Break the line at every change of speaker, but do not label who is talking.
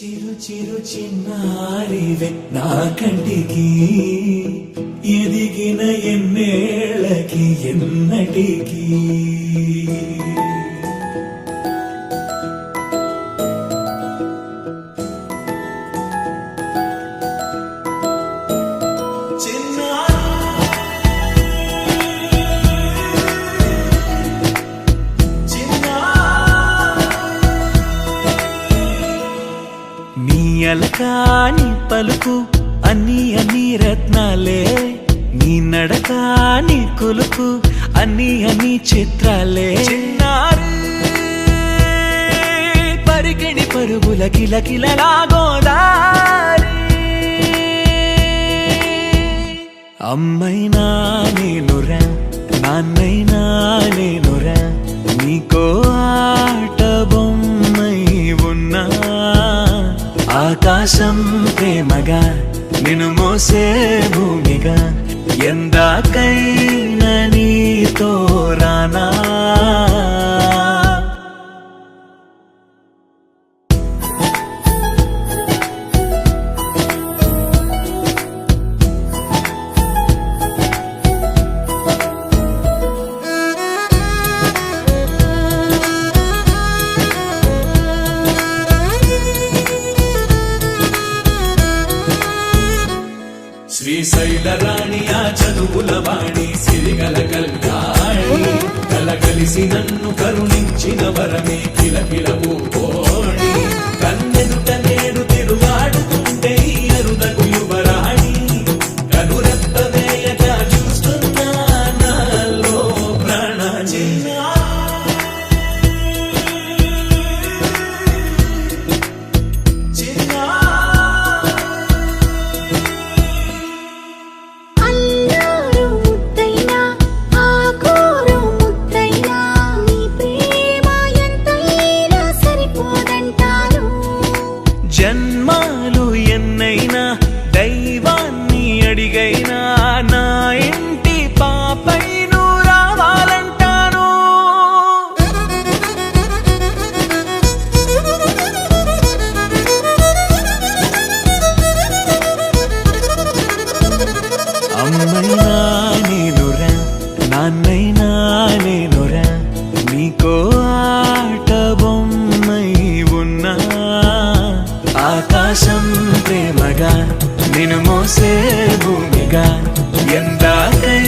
చిరు చిరు చిన్నారివే నా కంటికి ఎదిగిన ఎన్నేళ్ళకి ఎన్నటికి అలకాని పలుకు అన్ని రత్నాలే నీ నడకాని కొలుకు అన్ని చిత్రాలే పరికిణి పరుగుల కిలకిలలాగోదారి అమ్మైనా నేనురా నాన్నైనా నేనురా నీకో ఆట బొమ్మై ఉన్నా ఆకాశం ప్రేమగా నిన్ను మోసే భూమిగా ఎందాకైనా నీతో రానా శ్రీశైల రాణి ఆ చదువుల వాణి సిరిగల కల్యాణి కలగలిసి నన్ను కరుణించిన వరమే కిలకిల ఓడి కన్నెదుట నేడు తిరుగాడుతుంటే అరుదకు యువరాణి కనురెప్ప వేయక చూస్తున్నా నాలో ప్రాణ జన్మాలు ఎన్నైనా దైవాన్ని అడిగైనా నా ఇంటి పాపై నువ్వు రావాలంటాను అమ్మైనా నేనురా నాన్నైనా నేనురా నీకో ఆట బొమ్మై ఉన్నా ఆకాశం ప్రేమగా నిన్ను మోసే భూమిగా ఎందాకై